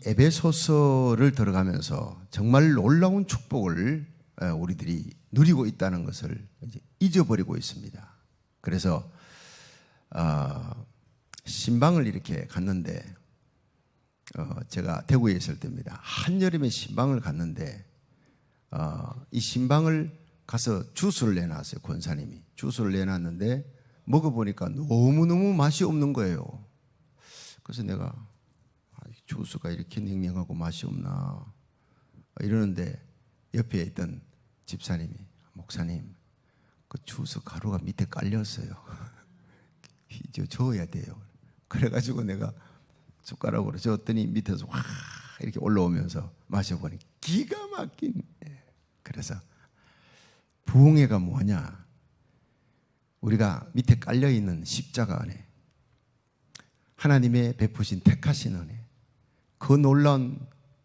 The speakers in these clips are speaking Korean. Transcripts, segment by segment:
에베소서를 들어가면서 정말 놀라운 축복을 우리들이 누리고 있다는 것을 이제 잊어버리고 있습니다. 그래서 신방을 이렇게 갔는데 제가 대구에 있을 때입니다. 한여름에 신방을 갔는데 이 신방을 가서 주스를 내놨어요. 권사님이 주스를 내놨는데 먹어보니까 너무너무 맛이 없는 거예요. 그래서 내가 주스가 이렇게 닝닝하고 맛이 없나 이러는데 옆에 있던 집사님이 목사님 그 주스 가루가 밑에 깔렸어요. 이제 저어야 돼요. 그래가지고 내가 숟가락으로 저었더니 밑에서 확 이렇게 올라오면서 마셔보니 기가 막힌. 그래서 부흥회가 뭐냐? 우리가 밑에 깔려있는 십자가 안에 하나님의 베푸신 택하신 은혜, 그 놀라운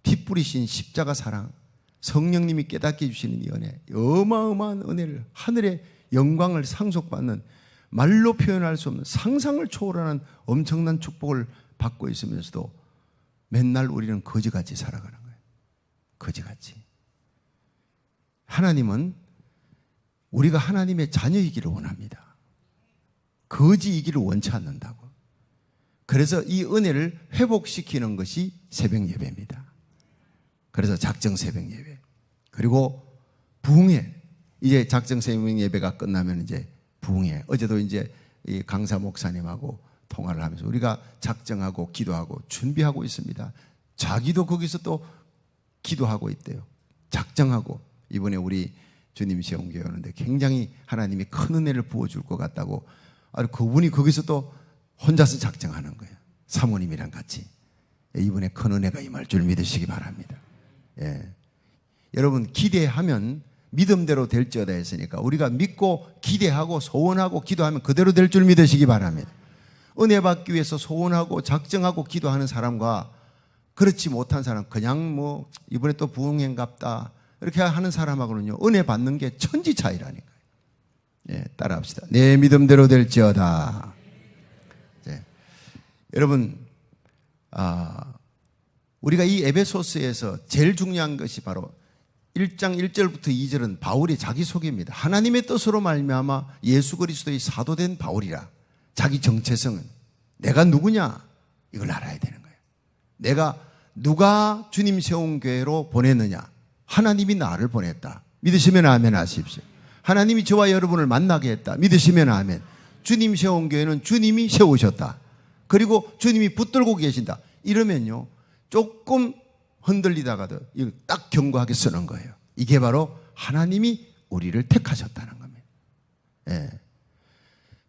피 뿌리신 십자가 사랑, 성령님이 깨닫게 해주시는 이 은혜, 어마어마한 은혜를, 하늘의 영광을 상속받는 말로 표현할 수 없는 상상을 초월하는 엄청난 축복을 받고 있으면서도 맨날 우리는 거지같이 살아가는 거예요. 거지같이. 하나님은 우리가 하나님의 자녀이기를 원합니다. 거지이기를 원치 않는다고. 그래서 이 은혜를 회복시키는 것이 새벽 예배입니다. 그래서 작정 새벽 예배. 그리고 부흥회. 이제 작정 새벽 예배가 끝나면 이제 부흥회. 어제도 이제 이 강사 목사님하고 통화를 하면서 우리가 작정하고 기도하고 준비하고 있습니다. 자기도 거기서 또 기도하고 있대요. 작정하고. 이번에 우리 주님 시험교회 오는데 굉장히 하나님이 큰 은혜를 부어줄 것 같다고. 그분이 거기서 또 혼자서 작정하는 거예요. 사모님이랑 같이. 이번에 큰 은혜가 임할 줄 믿으시기 바랍니다. 예. 여러분 기대하면 믿음대로 될지어다 했으니까 우리가 믿고 기대하고 소원하고 기도하면 그대로 될 줄 믿으시기 바랍니다. 은혜 받기 위해서 소원하고 작정하고 기도하는 사람과 그렇지 못한 사람, 그냥 뭐 이번에 또 부흥회인갑다 이렇게 하는 사람하고는요 은혜 받는 게 천지 차이라니까요. 예, 따라합시다. 내 믿음대로 될지어다. 예. 여러분 우리가 이 에베소서에서 제일 중요한 것이 바로 1장 1절부터 2절은 바울의 자기소개입니다. 하나님의 뜻으로 말미암아 예수 그리스도의 사도된 바울이라. 자기 정체성은 내가 누구냐 이걸 알아야 되는 거예요. 내가 누가 주님 세운 교회로 보냈느냐. 하나님이 나를 보냈다. 믿으시면 아멘 하십시오. 하나님이 저와 여러분을 만나게 했다. 믿으시면 아멘. 주님 세운 교회는 주님이 세우셨다. 그리고 주님이 붙들고 계신다. 이러면요 조금 흔들리다가도 이거 딱 견고하게 쓰는 거예요. 이게 바로 하나님이 우리를 택하셨다는 겁니다. 예.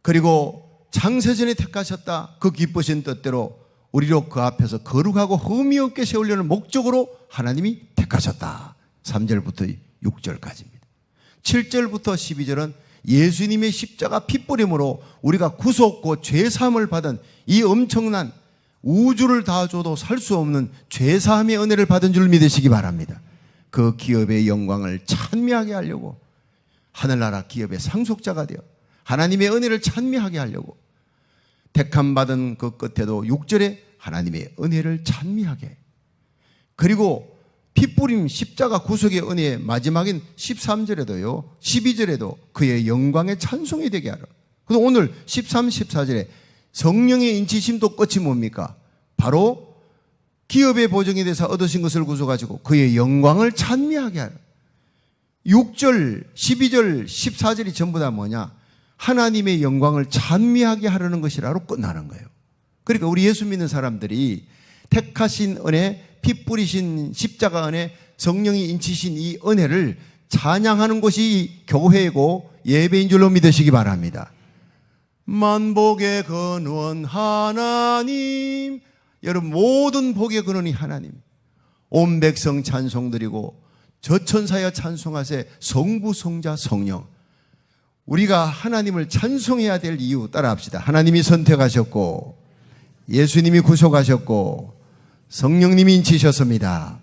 그리고 창세전에 택하셨다. 그 기쁘신 뜻대로 우리로 그 앞에서 거룩하고 흠이 없게 세우려는 목적으로 하나님이 택하셨다. 3절부터 6절까지입니다. 7절부터 12절은 예수님의 십자가 핏뿌림으로 우리가 구속고 죄사함을 받은 이 엄청난 우주를 다 줘도 살 수 없는 죄사함의 은혜를 받은 줄 믿으시기 바랍니다. 그 기업의 영광을 찬미하게 하려고 하늘나라 기업의 상속자가 되어 하나님의 은혜를 찬미하게 하려고 택함 받은 그 끝에도 6절에 하나님의 은혜를 찬미하게, 그리고 핏뿌림 십자가 구속의 은혜의 마지막인 13절에도요 12절에도 그의 영광의 찬송이 되게 하라. 그래서 오늘 13, 14절에 성령의 인치심도 끝이 뭡니까? 바로 기업의 보정이 되사 얻으신 것을 구속하시고 그의 영광을 찬미하게 하라. 6절, 12절, 14절이 전부 다 뭐냐? 하나님의 영광을 찬미하게 하려는 것이라고 끝나는 거예요. 그러니까 우리 예수 믿는 사람들이 택하신 은혜, 피 뿌리신 십자가 은혜, 성령이 인치신 이 은혜를 찬양하는 것이 교회이고 예배인 줄로 믿으시기 바랍니다. 만복의 근원 하나님, 여러분 모든 복의 근원이 하나님. 온 백성 찬송드리고 저천사여 찬송하세 성부 성자 성령. 우리가 하나님을 찬송해야 될 이유 따라합시다. 하나님이 선택하셨고 예수님이 구속하셨고 성령님이 인치셨습니다.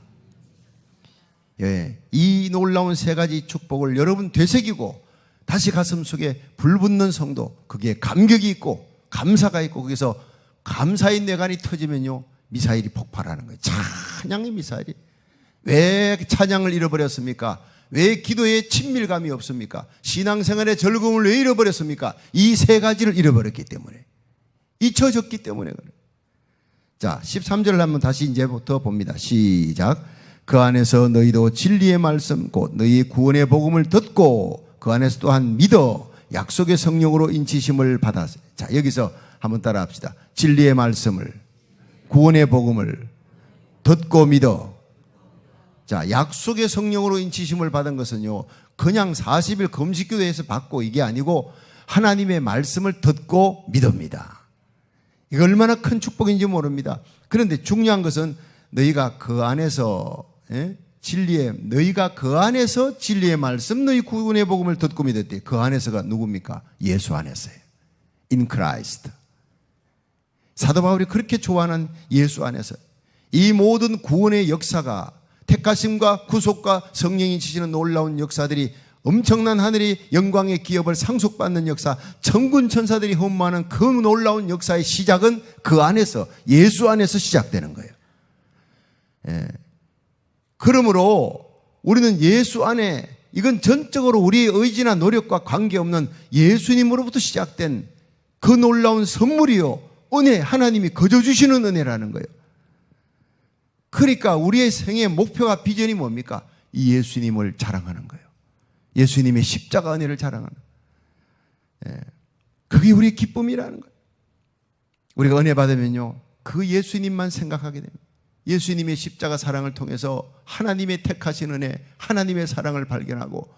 예, 이 놀라운 세 가지 축복을 여러분 되새기고 다시 가슴속에 불붙는 성도, 거기에 감격이 있고 감사가 있고 거기서 감사의 뇌관이 터지면요 미사일이 폭발하는 거예요. 찬양의 미사일이. 왜 찬양을 잃어버렸습니까? 왜 기도에 친밀감이 없습니까? 신앙생활의 즐거움을 왜 잃어버렸습니까? 이 세 가지를 잃어버렸기 때문에. 잊혀졌기 때문에 그래요. 자, 13절을 한번 다시 이제부터 봅니다. 시작. 그 안에서 너희도 진리의 말씀 곧 너희의 구원의 복음을 듣고 그 안에서 또한 믿어 약속의 성령으로 인치심을 받았어요. 자, 여기서 한번 따라 합시다. 진리의 말씀을, 구원의 복음을 듣고 믿어. 자, 약속의 성령으로 인치심을 받은 것은요, 그냥 40일 금식기도에서 받고 이게 아니고 하나님의 말씀을 듣고 믿습니다. 이거 얼마나 큰 축복인지 모릅니다. 그런데 중요한 것은 너희가 그 안에서 너희가 그 안에서 진리의 말씀, 너희 구원의 복음을 듣고 믿었대. 그 안에서가 누굽니까? 예수 안에서예요. In Christ. 사도 바울이 그렇게 좋아하는 예수 안에서 이 모든 구원의 역사가 택하심과 구속과 성령이 지시는 놀라운 역사들이 엄청난 하늘의 영광의 기업을 상속받는 역사, 천군 천사들이 헌무하는 그 놀라운 역사의 시작은 그 안에서, 예수 안에서 시작되는 거예요. 예. 그러므로 우리는 예수 안에, 이건 전적으로 우리의 의지나 노력과 관계없는 예수님으로부터 시작된 그 놀라운 선물이요, 은혜, 하나님이 거저주시는 은혜라는 거예요. 그러니까 우리의 생의 목표와 비전이 뭡니까? 이 예수님을 자랑하는 거예요. 예수님의 십자가 은혜를 자랑하는 거예요. 그게 우리의 기쁨이라는 거예요. 우리가 은혜 받으면요, 그 예수님만 생각하게 됩니다. 예수님의 십자가 사랑을 통해서 하나님의 택하신 은혜, 하나님의 사랑을 발견하고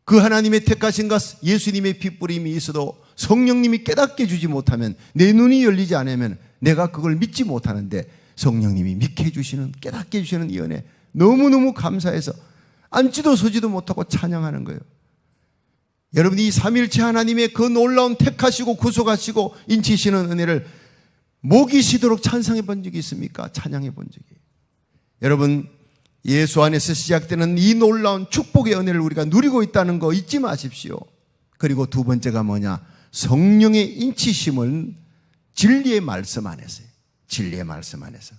그 하나님의 택하신과 예수님의 핏부림이 있어도 성령님이 깨닫게 주지 못하면, 내 눈이 열리지 않으면 내가 그걸 믿지 못하는데 성령님이 믿게 해주시는, 깨닫게 해주시는 이 은혜 너무너무 감사해서 앉지도 서지도 못하고 찬양하는 거예요. 여러분, 이 삼일체 하나님의 그 놀라운 택하시고 구속하시고 인치시는 은혜를 목이 쉬도록 찬송해 본 적이 있습니까? 찬양해 본 적이. 여러분, 예수 안에서 시작되는 이 놀라운 축복의 은혜를 우리가 누리고 있다는 거 잊지 마십시오. 그리고 두 번째가 뭐냐? 성령의 인치심은 진리의 말씀 안에서요. 진리의 말씀 안에서.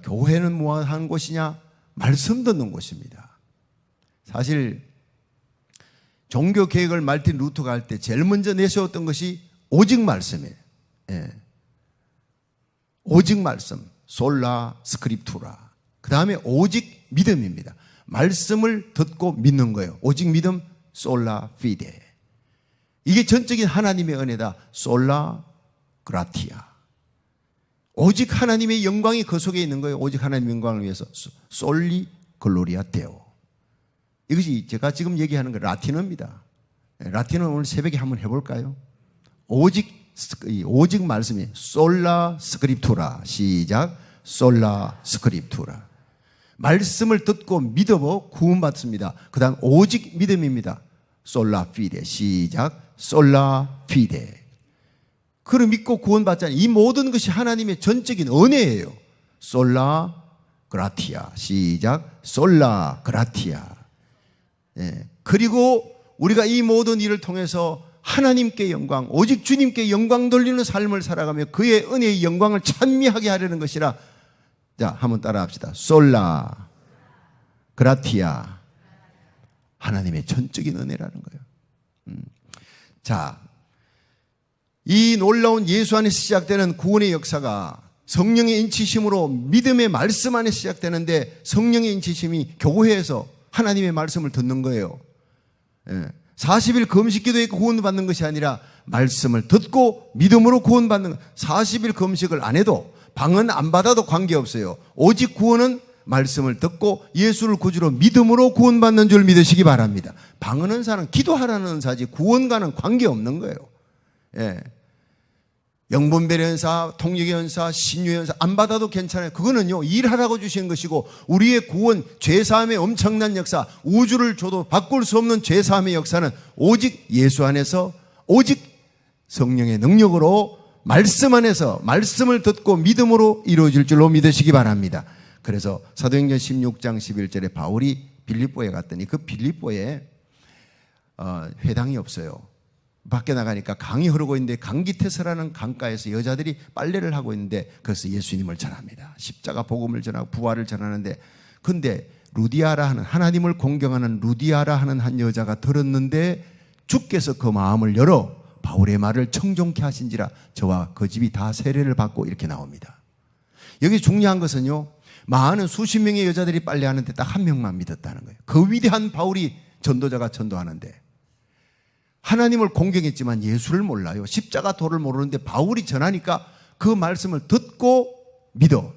교회는 뭐 하는 곳이냐? 말씀 듣는 곳입니다. 사실 종교 계획을 말틴 루터가 할 때 제일 먼저 내세웠던 것이 오직 말씀이에요. 예. 오직 말씀, 솔라 스크립투라. 그 다음에 오직 믿음입니다. 말씀을 듣고 믿는 거예요. 오직 믿음, 솔라 피데. 이게 전적인 하나님의 은혜다. 솔라 그라티아. 오직 하나님의 영광이 그 속에 있는 거예요. 오직 하나님의 영광을 위해서 솔리 글로리아 데오. 이것이 제가 지금 얘기하는 거 라틴어입니다. 라틴어 오늘 새벽에 한번 해볼까요? 오직 말씀이 솔라 스크립투라. 시작. 솔라 스크립투라. 말씀을 듣고 믿어 구원받습니다. 그 다음 오직 믿음입니다. 솔라 피데. 시작. 솔라 피데. 그를 믿고 구원받잖아요. 이 모든 것이 하나님의 전적인 은혜예요. 솔라 그라티아. 시작. 솔라 그라티아. 예. 그리고 우리가 이 모든 일을 통해서 하나님께 영광, 오직 주님께 영광 돌리는 삶을 살아가며 그의 은혜의 영광을 찬미하게 하려는 것이라. 자, 한번 따라 합시다. 솔라 그라티아. 하나님의 전적인 은혜라는 거예요. 자, 이 놀라운 예수 안에서 시작되는 구원의 역사가 성령의 인치심으로 믿음의 말씀 안에 시작되는데, 성령의 인치심이 교회에서 하나님의 말씀을 듣는 거예요. 40일 금식기도에 구원받는 것이 아니라 말씀을 듣고 믿음으로 구원받는 거예요. 40일 금식을 안 해도, 방은 안 받아도 관계없어요. 오직 구원은 말씀을 듣고 예수를 구주로 믿음으로 구원받는 줄 믿으시기 바랍니다. 방언 은사는 기도하라는 은사지 구원과는 관계없는 거예요. 예. 영분별의 은사, 통역의 은사, 신유의 은사 안 받아도 괜찮아요. 그거는요, 일하라고 주신 것이고, 우리의 구원, 죄사함의 엄청난 역사, 우주를 줘도 바꿀 수 없는 죄사함의 역사는 오직 예수 안에서, 오직 성령의 능력으로, 말씀 안에서, 말씀을 듣고 믿음으로 이루어질 줄로 믿으시기 바랍니다. 그래서 사도행전 16장 11절에 바울이 빌립보에 갔더니 그 빌립보에 회당이 없어요. 밖에 나가니까 강이 흐르고 있는데 강기태서라는 강가에서 여자들이 빨래를 하고 있는데 거기서 예수님을 전합니다. 십자가 복음을 전하고 부활을 전하는데, 근데 루디아라 하는, 하나님을 공경하는 루디아라 하는 한 여자가 들었는데 주께서 그 마음을 열어 바울의 말을 청종케 하신지라 저와 그 집이 다 세례를 받고, 이렇게 나옵니다. 여기 중요한 것은요, 많은 수십 명의 여자들이 빨래하는데 딱 한 명만 믿었다는 거예요. 그 위대한 바울이 전도자가 전도하는데 하나님을 공경했지만 예수를 몰라요. 십자가 도를 모르는데 바울이 전하니까 그 말씀을 듣고 믿어.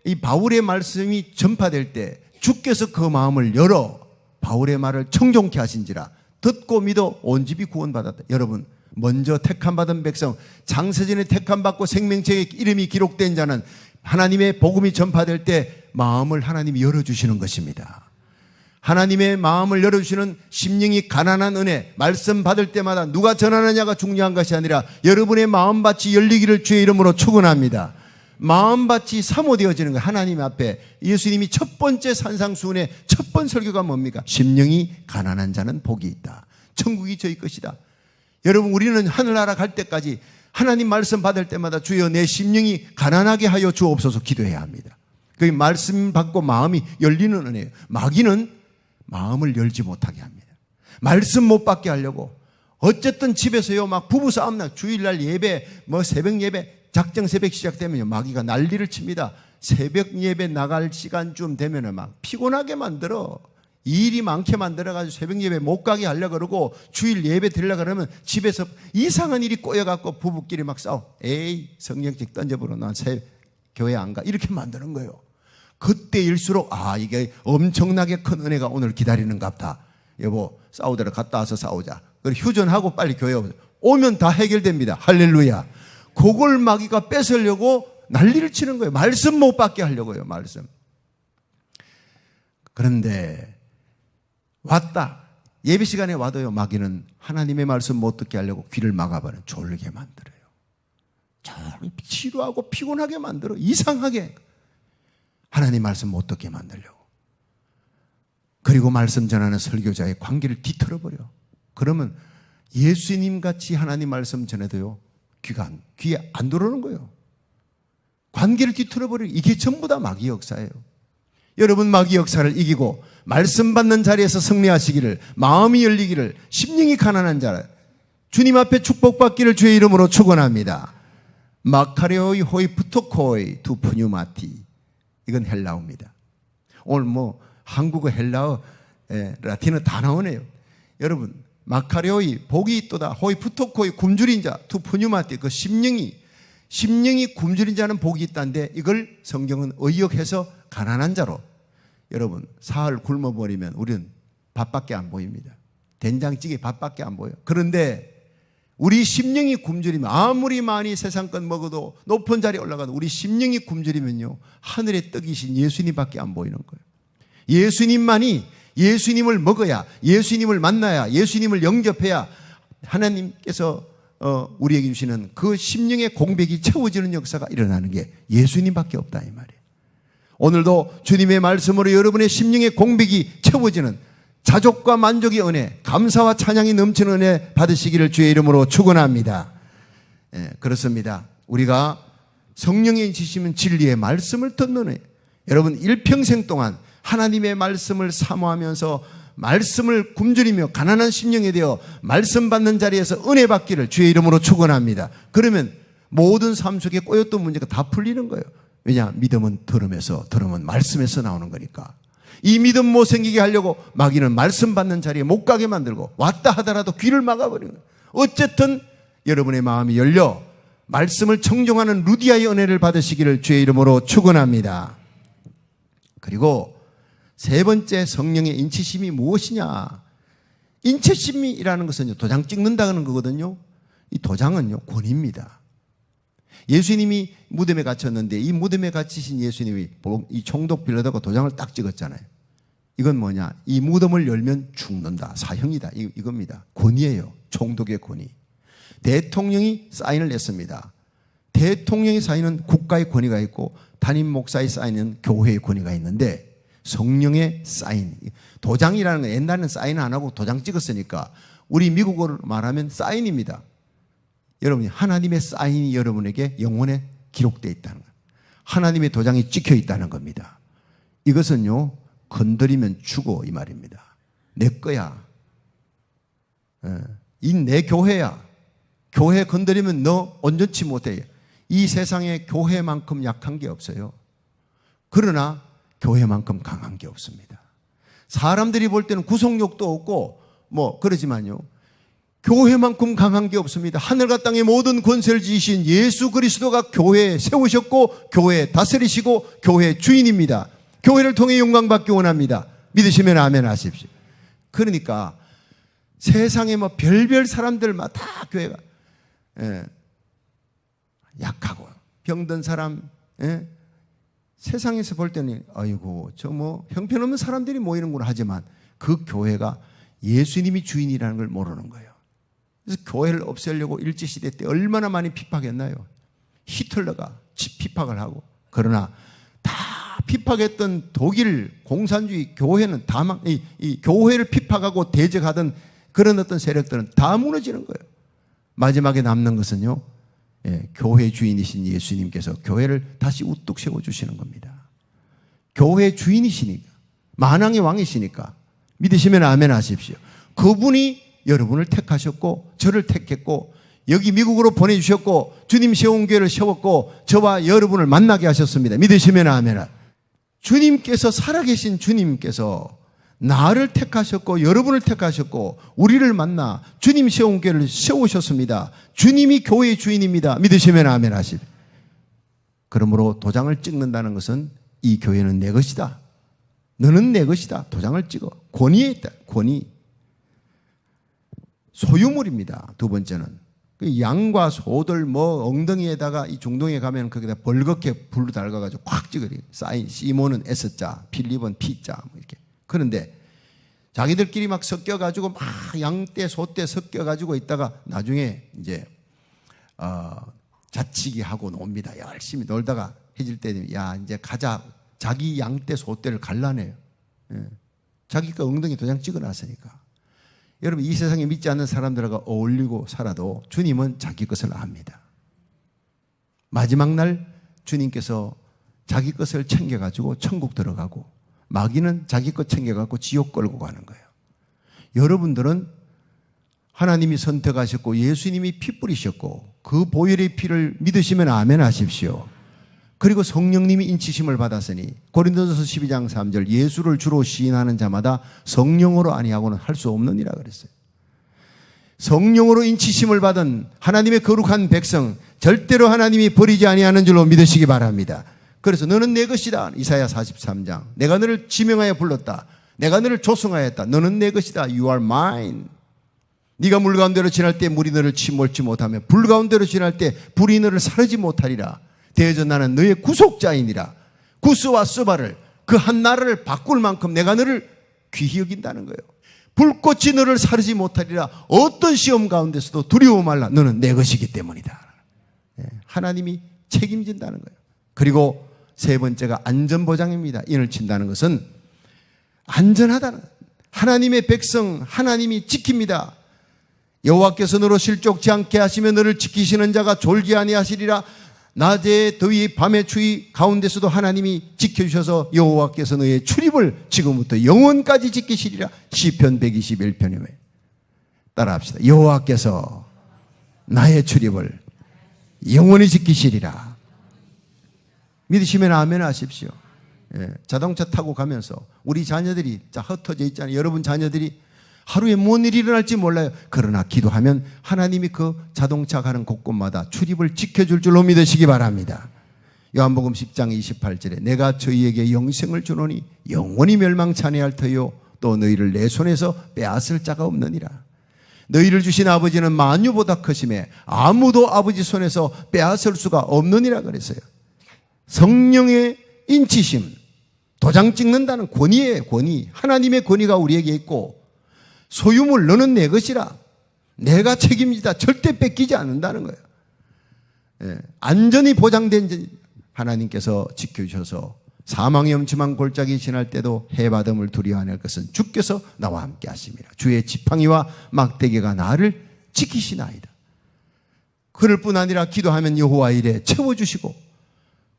이 바울의 말씀이 전파될 때 주께서 그 마음을 열어 바울의 말을 청종케 하신지라 듣고 믿어 온 집이 구원받았다. 여러분, 먼저 택함받은 백성, 장세전에 택함받고 생명책에 이름이 기록된 자는 하나님의 복음이 전파될 때 마음을 하나님이 열어주시는 것입니다. 하나님의 마음을 열어주시는 심령이 가난한 은혜, 말씀 받을 때마다 누가 전하느냐가 중요한 것이 아니라 여러분의 마음밭이 열리기를 주의 이름으로 축원합니다. 마음밭이 사모되어지는 거예요. 하나님 앞에. 예수님이 첫 번째 산상수훈의 첫 번 설교가 뭡니까? 심령이 가난한 자는 복이 있다. 천국이 저희 것이다. 여러분, 우리는 하늘나라 갈 때까지 하나님 말씀 받을 때마다 주여 내 심령이 가난하게 하여 주옵소서 기도해야 합니다. 그 말씀 받고 마음이 열리는 은혜예요. 마귀는 마음을 열지 못하게 합니다. 말씀 못 받게 하려고 어쨌든 집에서요 막 부부싸움 나, 주일날 예배, 새벽 예배, 작정 새벽 시작되면요 마귀가 난리를 칩니다. 새벽 예배 나갈 시간쯤 되면은 막 피곤하게 만들어. 일이 많게 만들어가지고 새벽 예배 못 가게 하려고 그러고, 주일 예배 드리려고 그러면 집에서 이상한 일이 꼬여갖고 부부끼리 막 싸워. 에이, 성경책 던져버려. 난 교회 안 가. 이렇게 만드는 거예요. 그때일수록 이게 엄청나게 큰 은혜가 오늘 기다리는갑다. 여보, 싸우더라 갔다 와서 싸우자. 그리고 휴전하고 빨리 교회 오면 다 해결됩니다. 할렐루야. 그걸 마귀가 뺏으려고 난리를 치는 거예요. 말씀 못 받게 하려고요. 말씀. 그런데 왔다. 예배 시간에 와도요 마귀는 하나님의 말씀 못 듣게 하려고 귀를 막아버려. 졸게 만들어요. 지루하고 피곤하게 만들어. 이상하게 하나님 말씀 못 듣게 만들려고. 그리고 말씀 전하는 설교자의 관계를 뒤틀어버려. 그러면 예수님 같이 하나님 말씀 전해도요 귀에 안 들어오는 거예요. 관계를 뒤틀어버려. 이게 전부 다 마귀 역사예요. 여러분, 마귀 역사를 이기고 말씀 받는 자리에서 승리하시기를, 마음이 열리기를, 심령이 가난한 자 주님 앞에 축복받기를 주의 이름으로 축원합니다. 마카레오이 호이 푸토코이 두 푸뉴마티. 이건 헬라어입니다. 오늘 한국어, 헬라어, 라틴어 다 나오네요. 여러분, 마카레오이 복이 있도다, 호이 푸토코이 굶주린 자, 두 푸뉴마티. 그 심령이 굶주린 자는 복이 있다는데 이걸 성경은 의역해서 가난한 자로. 여러분, 사흘 굶어버리면 우리는 밥밖에 안 보입니다. 된장찌개 밥밖에 안 보여요. 그런데 우리 심령이 굶주리면, 아무리 많이 세상 것 먹어도 높은 자리에 올라가도 우리 심령이 굶주리면요 하늘의 떡이신 예수님밖에 안 보이는 거예요. 예수님만이, 예수님을 먹어야, 예수님을 만나야, 예수님을 영접해야 하나님께서 우리에게 주시는 그 심령의 공백이 채워지는 역사가 일어나는 게 예수님밖에 없다 이 말이에요. 오늘도 주님의 말씀으로 여러분의 심령의 공백이 채워지는 자족과 만족의 은혜, 감사와 찬양이 넘치는 은혜 받으시기를 주의 이름으로 축원합니다. 그렇습니다. 우리가 성령의 인치시면 진리의 말씀을 듣는 애. 여러분, 일평생 동안 하나님의 말씀을 사모하면서 말씀을 굶주리며 가난한 심령에 대어 말씀 받는 자리에서 은혜 받기를 주의 이름으로 축원합니다. 그러면 모든 삶 속에 꼬였던 문제가 다 풀리는 거예요. 왜냐? 믿음은 들음에서, 들음은 말씀에서 나오는 거니까. 이 믿음 못 생기게 하려고 마귀는 말씀 받는 자리에 못 가게 만들고, 왔다 하더라도 귀를 막아버리는 거예요. 어쨌든 여러분의 마음이 열려 말씀을 청종하는 루디아의 은혜를 받으시기를 주의 이름으로 축원합니다. 그리고 세 번째, 성령의 인치심이 무엇이냐? 인치심이라는 것은 도장 찍는다는 거거든요. 이 도장은요 권위입니다. 예수님이 무덤에 갇혔는데 이 무덤에 갇히신 예수님이 이 총독 빌라도가 도장을 딱 찍었잖아요. 이건 뭐냐? 이 무덤을 열면 죽는다, 사형이다, 이겁니다. 권위예요. 총독의 권위. 대통령이 사인을 냈습니다. 대통령의 사인은 국가의 권위가 있고 담임 목사의 사인은 교회의 권위가 있는데, 성령의 사인, 도장이라는 건 옛날에는 사인 안 하고 도장 찍었으니까 우리 미국어로 말하면 사인입니다. 여러분이 하나님의 사인이 여러분에게 영혼에 기록되어 있다는 거예요. 하나님의 도장이 찍혀 있다는 겁니다. 이것은요, 건드리면 죽어 이 말입니다. 내 거야. 이 내 교회야. 교회 건드리면 너 온전치 못해. 이 세상에 교회만큼 약한 게 없어요. 그러나 교회만큼 강한 게 없습니다. 사람들이 볼 때는 구속력도 없고 뭐 그러지만요, 교회만큼 강한 게 없습니다. 하늘과 땅의 모든 권세를 지으신 예수 그리스도가 교회에 세우셨고 교회에 다스리시고 교회의 주인입니다. 교회를 통해 영광받기 원합니다. 믿으시면 아멘 하십시오. 그러니까 세상에 뭐 별별 사람들만 다 교회가 약하고 병든 사람, 세상에서 볼 때는 아이고 저 뭐 형편없는 사람들이 모이는구나 하지만 그 교회가 예수님이 주인이라는 걸 모르는 거예요. 그래서 교회를 없애려고 일제시대 때 얼마나 많이 핍박했나요? 히틀러가 핍박을 하고. 그러나 다 핍박했던 독일 공산주의 교회는 이 교회를 핍박하고 대적하던 그런 어떤 세력들은 다 무너지는 거예요. 마지막에 남는 것은요, 교회 주인이신 예수님께서 교회를 다시 우뚝 세워주시는 겁니다. 교회 주인이시니까, 만왕의 왕이시니까 믿으시면 아멘 하십시오. 그분이 여러분을 택하셨고 저를 택했고 여기 미국으로 보내주셨고 주님 세운 교회를 세웠고 저와 여러분을 만나게 하셨습니다. 믿으시면 아멘. 주님께서, 살아계신 주님께서 나를 택하셨고 여러분을 택하셨고 우리를 만나 주님 세운 교회를 세우셨습니다. 주님이 교회의 주인입니다. 믿으시면 아멘 하십시오. 그러므로 도장을 찍는다는 것은 이 교회는 내 것이다, 너는 내 것이다, 도장을 찍어. 권위에 있다. 권위. 소유물입니다. 두 번째는 양과 소들 뭐 엉덩이에다가 이 중동에 가면 거기다 벌겋게 불로 달가가지고 콱 찍으리. 사인, 시몬은 S자, 필립은 P자 뭐 이렇게. 그런데 자기들끼리 막 섞여가지고 막 양떼 소떼 섞여가지고 있다가 나중에 이제 자치기 하고 놉니다. 열심히 놀다가 해질 때 되면 야 이제 가자. 자기 양떼 소떼를 갈라내요. 자기가 엉덩이 도장 찍어놨으니까. 여러분 이 세상에 믿지 않는 사람들과 어울리고 살아도 주님은 자기 것을 압니다. 마지막 날 주님께서 자기 것을 챙겨가지고 천국 들어가고 마귀는 자기 것 챙겨가지고 지옥 끌고 가는 거예요. 여러분들은 하나님이 선택하셨고 예수님이 피 뿌리셨고 그 보혈의 피를 믿으시면 아멘 하십시오. 그리고 성령님이 인치심을 받았으니 고린도전서 12장 3절 예수를 주로 시인하는 자마다 성령으로 아니하고는 할 수 없느니라 그랬어요. 성령으로 인치심을 받은 하나님의 거룩한 백성 절대로 하나님이 버리지 아니하는 줄로 믿으시기 바랍니다. 그래서 너는 내 것이다. 이사야 43장. 내가 너를 지명하여 불렀다. 내가 너를 조성하였다. 너는 내 것이다. You are mine. 네가 물 가운데로 지날 때 물이 너를 침몰지 못하며 불 가운데로 지날 때 불이 너를 사르지 못하리라. 대저 나는 너의 구속자이니라. 구스와 스바를 그 한 나라를 바꿀 만큼 내가 너를 귀히 여긴다는 거예요. 불꽃이 너를 사르지 못하리라. 어떤 시험 가운데서도 두려워 말라. 너는 내 것이기 때문이다. 하나님이 책임진다는 거예요. 그리고 세 번째가 안전보장입니다. 인을 친다는 것은 안전하다는, 하나님의 백성 하나님이 지킵니다. 여호와께서 너로 실족지 않게 하시며 너를 지키시는 자가 졸지 아니하시리라. 낮에 더위 밤에 추위 가운데서도 하나님이 지켜주셔서 여호와께서 너의 출입을 지금부터 영원까지 지키시리라. 시편 121편에 따라합시다. 여호와께서 나의 출입을 영원히 지키시리라. 믿으시면 아멘 하십시오. 자동차 타고 가면서 우리 자녀들이 흩어져 있잖아요. 여러분 자녀들이 하루에 뭔 일이 일어날지 몰라요. 그러나 기도하면 하나님이 그 자동차 가는 곳곳마다 출입을 지켜줄 줄로 믿으시기 바랍니다. 요한복음 10장 28절에 내가 저희에게 영생을 주노니 영원히 멸망치 아니할 터요 또 너희를 내 손에서 빼앗을 자가 없느니라. 너희를 주신 아버지는 만유보다 크심에 아무도 아버지 손에서 빼앗을 수가 없느니라 그랬어요. 성령의 인치심, 도장 찍는다는 권위예요. 권위. 하나님의 권위가 우리에게 있고 소유물 너는 내 것이라. 내가 책임지다. 절대 뺏기지 않는다는 거예요. 안전이 보장된 하나님께서 지켜주셔서 사망의 엄침한 골짜기 지날 때도 해바듬을 두려워하는 것은 주께서 나와 함께 하심이라. 주의 지팡이와 막대기가 나를 지키시나이다. 그럴 뿐 아니라 기도하면 여호와 이래 채워주시고,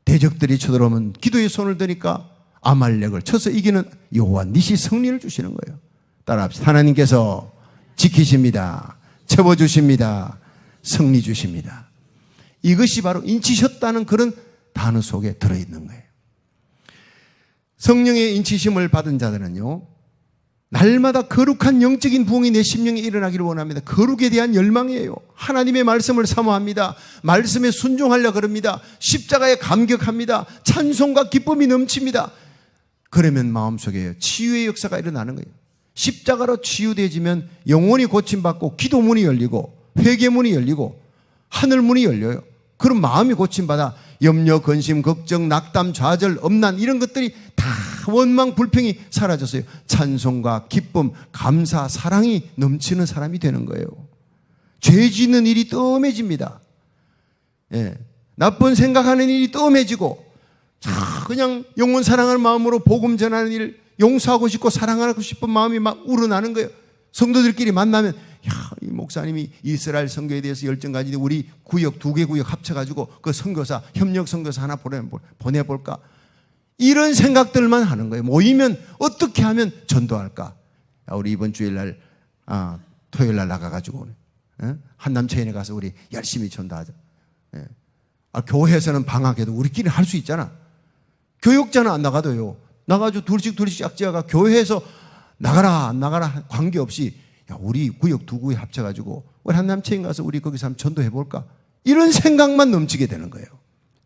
대적들이 쳐들어오면 기도의 손을 드니까 아말렉을 쳐서 이기는 여호와 니시 승리를 주시는 거예요. 따라합시다. 하나님께서 지키십니다. 채워주십니다. 승리 주십니다. 이것이 바로 인치셨다는 그런 단어 속에 들어있는 거예요. 성령의 인치심을 받은 자들은요, 날마다 거룩한 영적인 부흥이 내 심령에 일어나기를 원합니다. 거룩에 대한 열망이에요. 하나님의 말씀을 사모합니다. 말씀에 순종하려고 그럽니다. 십자가에 감격합니다. 찬송과 기쁨이 넘칩니다. 그러면 마음속에 치유의 역사가 일어나는 거예요. 십자가로 치유되어지면 영혼이 고침받고 기도문이 열리고 회개문이 열리고 하늘문이 열려요. 그럼 마음이 고침받아 염려, 근심, 걱정, 낙담, 좌절, 엄난 이런 것들이 다 원망, 불평이 사라졌어요. 찬송과 기쁨, 감사, 사랑이 넘치는 사람이 되는 거예요. 죄 짓는 일이 뜸해집니다. 예. 나쁜 생각하는 일이 뜸해지고, 그냥 영혼 사랑하는 마음으로 복음 전하는 일, 용서하고 싶고 사랑하고 싶은 마음이 막 우러나는 거예요. 성도들끼리 만나면, 이 목사님이 이스라엘 선교에 대해서 열정 가지고 우리 구역, 2개 구역 합쳐가지고 그 선교사, 협력 선교사 하나 보내볼까? 이런 생각들만 하는 거예요. 모이면 어떻게 하면 전도할까? 우리 이번 주일날, 토요일날 나가가지고, 한남체인에 가서 우리 열심히 전도하자. 교회에서는 방학해도 우리끼리 할 수 있잖아. 교육자는 안 나가도요. 나가지고 둘씩 짝지어가 교회에서 나가라, 안 나가라 관계없이, 우리 구역 2구에 합쳐가지고 우리 한남체인 가서 우리 거기서 한번 전도해볼까? 이런 생각만 넘치게 되는 거예요.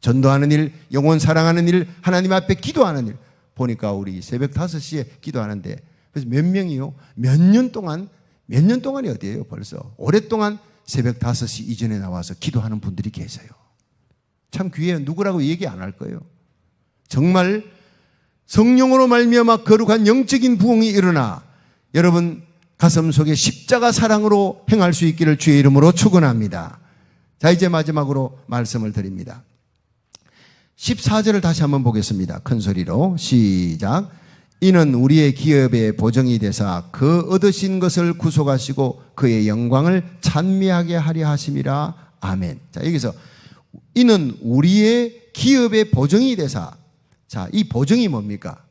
전도하는 일, 영혼 사랑하는 일, 하나님 앞에 기도하는 일. 보니까 우리 새벽 5시에 기도하는데, 그래서 몇 명이요? 몇 년 동안이 어디예요 벌써? 오랫동안 새벽 5시 이전에 나와서 기도하는 분들이 계세요. 참 귀해요. 누구라고 얘기 안 할 거예요. 정말 성령으로 말미암아 거룩한 영적인 부흥이 일어나 여러분 가슴 속에 십자가 사랑으로 행할 수 있기를 주의 이름으로 축원합니다. 자, 이제 마지막으로 말씀을 드립니다. 14절을 다시 한번 보겠습니다. 큰 소리로 시작. 이는 우리의 기업의 보정이 되사 그 얻으신 것을 구속하시고 그의 영광을 찬미하게 하려 하심이라. 아멘. 자, 여기서 이는 우리의 기업의 보정이 되사. 자, 이 보정이 뭡니까?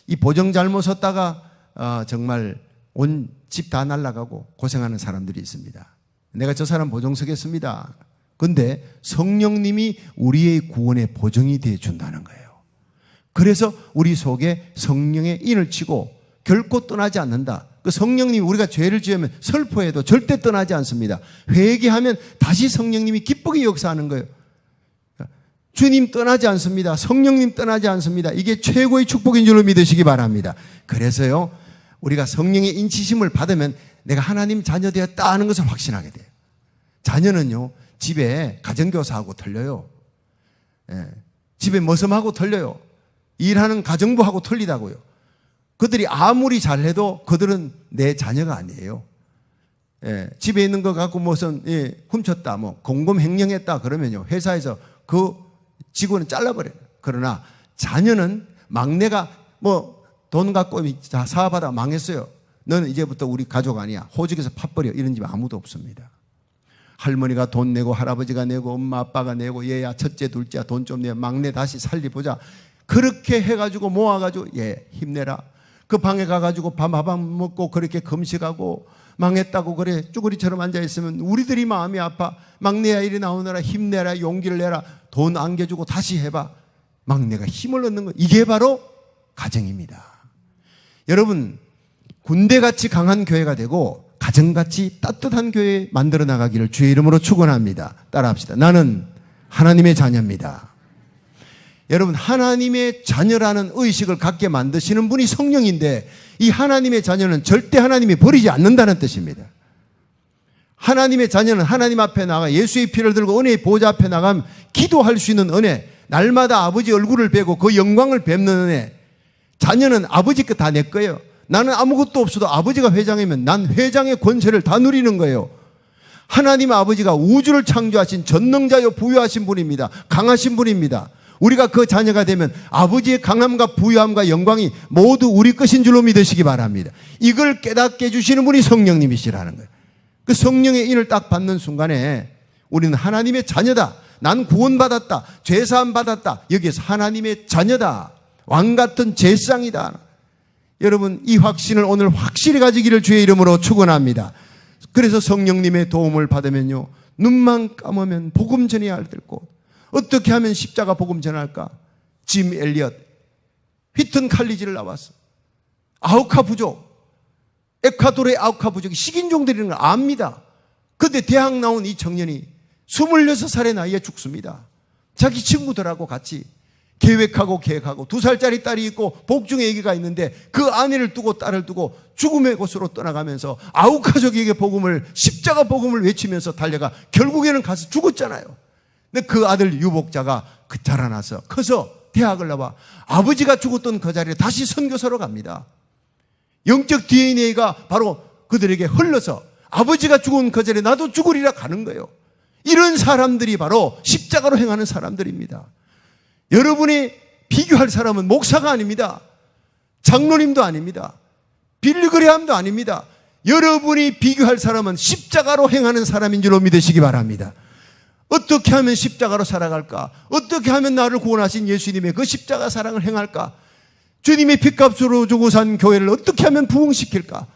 이 보정 잘못 썼다가 정말 온 집 다 날아가고 고생하는 사람들이 있습니다. 내가 저 사람 보정 서겠습니다. 근데 성령님이 우리의 구원의 보정이 되어 준다는 거예요. 그래서 우리 속에 성령의 인을 치고 결코 떠나지 않는다. 그 성령님이 우리가 죄를 지으면 슬퍼해도 절대 떠나지 않습니다. 회개하면 다시 성령님이 기쁘게 역사하는 거예요. 주님 떠나지 않습니다. 성령님 떠나지 않습니다. 이게 최고의 축복인 줄로 믿으시기 바랍니다. 그래서요, 우리가 성령의 인치심을 받으면 내가 하나님 자녀 되었다 하는 것을 확신하게 돼요. 자녀는요, 집에 가정교사하고 틀려요. 집에 머슴하고 틀려요. 일하는 가정부하고 틀리다고요. 그들이 아무리 잘해도 그들은 내 자녀가 아니에요. 집에 있는 거 갖고 무슨 훔쳤다, 공금횡령했다 그러면요, 회사에서 그 직원은 잘라버려요. 그러나 자녀는 막내가 돈 갖고 사업하다 망했어요. 너는 이제부터 우리 가족 아니야. 호적에서 팥버려. 이런 집 아무도 없습니다. 할머니가 돈 내고 할아버지가 내고 엄마 아빠가 내고 얘야 첫째 둘째야 돈 좀 내, 막내 다시 살리보자. 그렇게 해가지고 모아가지고 힘내라. 그 방에 가가지고 밥한 먹고 그렇게 금식하고 망했다고 그래 쭈구리처럼 앉아있으면 우리들이 마음이 아파. 막내야 이리 나오느라 힘내라, 용기를 내라, 돈 안겨주고 다시 해봐. 막내가 힘을 얻는 거, 이게 바로 가정입니다. 여러분, 군대같이 강한 교회가 되고 가정같이 따뜻한 교회 만들어 나가기를 주의 이름으로 축원합니다. 따라합시다. 나는 하나님의 자녀입니다. 여러분, 하나님의 자녀라는 의식을 갖게 만드시는 분이 성령인데, 이 하나님의 자녀는 절대 하나님이 버리지 않는다는 뜻입니다. 하나님의 자녀는 하나님 앞에 나가 예수의 피를 들고 은혜의 보좌 앞에 나가면 기도할 수 있는 은혜, 날마다 아버지 얼굴을 뵈고 그 영광을 뵙는 은혜. 자녀는 아버지 것 다 내 거예요. 나는 아무것도 없어도 아버지가 회장이면 난 회장의 권세를 다 누리는 거예요. 하나님 아버지가 우주를 창조하신 전능자요 부유하신 분입니다. 강하신 분입니다. 우리가 그 자녀가 되면 아버지의 강함과 부유함과 영광이 모두 우리 것인 줄로 믿으시기 바랍니다. 이걸 깨닫게 해주시는 분이 성령님이시라는 거예요. 그 성령의 인을 딱 받는 순간에 우리는 하나님의 자녀다. 난 구원받았다. 죄사함 받았다. 여기에서 하나님의 자녀다. 왕같은 제상이다. 여러분, 이 확신을 오늘 확실히 가지기를 주의 이름으로 축원합니다. 그래서 성령님의 도움을 받으면요, 눈만 감으면 복음 전해야 할 곳. 어떻게 하면 십자가 복음 전할까? 짐 엘리엇, 휘튼 칼리지를 나왔어. 아우카 부족, 에콰도르의 아우카 부족이 식인종들이라는 걸 압니다. 그런데 대학 나온 이 청년이 26살의 나이에 죽습니다. 자기 친구들하고 같이 계획하고 2살짜리 딸이 있고 복중의 아기가 있는데 그 아내를 두고 딸을 두고 죽음의 곳으로 떠나가면서 아우카족에게 복음을, 십자가 복음을 외치면서 달려가 결국에는 가서 죽었잖아요. 근데 그 아들 유복자가 자라나서 커서 대학을 나와 아버지가 죽었던 그 자리에 다시 선교사로 갑니다. 영적 DNA가 바로 그들에게 흘러서 아버지가 죽은 그 자리에 나도 죽으리라 가는 거예요. 이런 사람들이 바로 십자가로 행하는 사람들입니다. 여러분이 비교할 사람은 목사가 아닙니다. 장로님도 아닙니다. 빌리그레함도 아닙니다. 여러분이 비교할 사람은 십자가로 행하는 사람인 줄로 믿으시기 바랍니다. 어떻게 하면 십자가로 살아갈까? 어떻게 하면 나를 구원하신 예수님의 그 십자가 사랑을 행할까? 주님의 핏값으로 주고 산 교회를 어떻게 하면 부흥시킬까?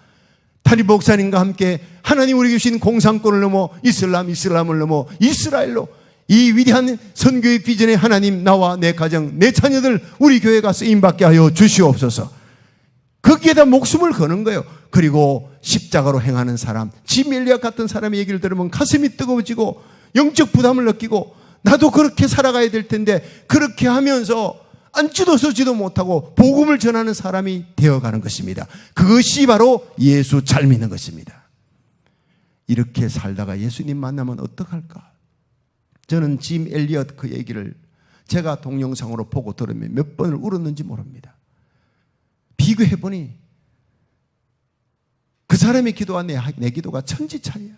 담임 목사님과 함께 하나님 우리 주신 공산권을 넘어 이슬람을 넘어 이스라엘로 이 위대한 선교의 비전에 하나님 나와 내 가정, 내 자녀들 우리 교회가 쓰임받게 하여 주시옵소서. 거기에다 목숨을 거는 거예요. 그리고 십자가로 행하는 사람, 짐 엘리엇 같은 사람의 얘기를 들으면 가슴이 뜨거워지고 영적 부담을 느끼고 나도 그렇게 살아가야 될 텐데 그렇게 하면서 앉지도 서지도 못하고 복음을 전하는 사람이 되어가는 것입니다. 그것이 바로 예수 잘 믿는 것입니다. 이렇게 살다가 예수님 만나면 어떡할까? 저는 짐 엘리엇 그 얘기를 제가 동영상으로 보고 들으면 몇 번을 울었는지 모릅니다. 비교해보니 그 사람의 기도와 내 기도가 천지차이야.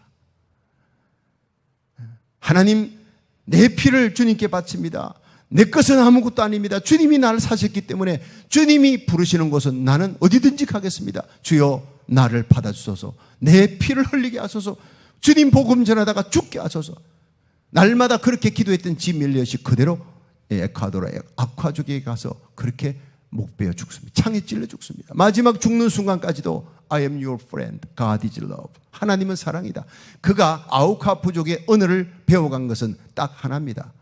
하나님, 내 피를 주님께 바칩니다. 내 것은 아무것도 아닙니다. 주님이 나를 사셨기 때문에 주님이 부르시는 곳은 나는 어디든지 가겠습니다. 주여 나를 받아주소서. 내 피를 흘리게 하소서. 주님 복음 전하다가 죽게 하소서. 날마다 그렇게 기도했던 짐 엘리엇이 그대로 에콰도르의 아쿠아족에 가서 그렇게 목베어 죽습니다. 창에 찔러 죽습니다. 마지막 죽는 순간까지도 I am your friend, God is love. 하나님은 사랑이다. 그가 아우카 부족의 언어를 배워간 것은 딱 하나입니다.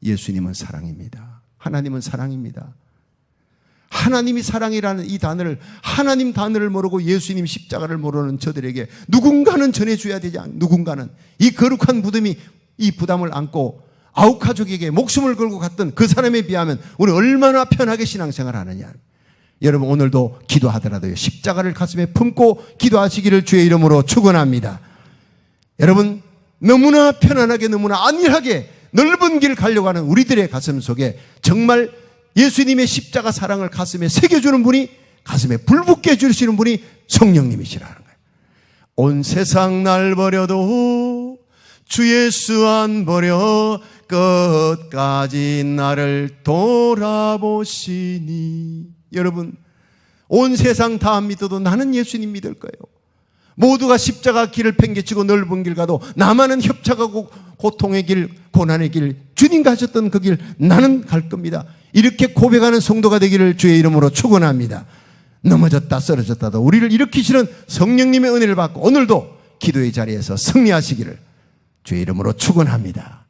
예수님은 사랑입니다. 하나님은 사랑입니다. 하나님이 사랑이라는 이 단어를, 하나님 단어를 모르고 예수님 십자가를 모르는 저들에게 누군가는 전해줘야 되지 않, 누군가는 이 거룩한 부담이 이 부담을 안고 아우카족에게 목숨을 걸고 갔던 그 사람에 비하면 우리 얼마나 편하게 신앙생활을 하느냐. 여러분 오늘도 기도하더라도요, 십자가를 가슴에 품고 기도하시기를 주의 이름으로 축원합니다. 여러분 너무나 편안하게 너무나 안일하게 넓은 길 가려고 하는 우리들의 가슴 속에 정말 예수님의 십자가 사랑을 가슴에 새겨주는 분이, 가슴에 불붙게 해주시는 분이 성령님이시라는 거예요. 온 세상 날 버려도 주 예수 안 버려 끝까지 나를 돌아보시니. 여러분 온 세상 다 믿어도 나는 예수님 믿을 거예요. 모두가 십자가 길을 팽개치고 넓은 길 가도 나만은 협착하고 고통의 길, 고난의 길, 주님 가셨던 그 길 나는 갈 겁니다. 이렇게 고백하는 성도가 되기를 주의 이름으로 축원합니다. 넘어졌다 쓰러졌다도 우리를 일으키시는 성령님의 은혜를 받고 오늘도 기도의 자리에서 승리하시기를 주의 이름으로 축원합니다.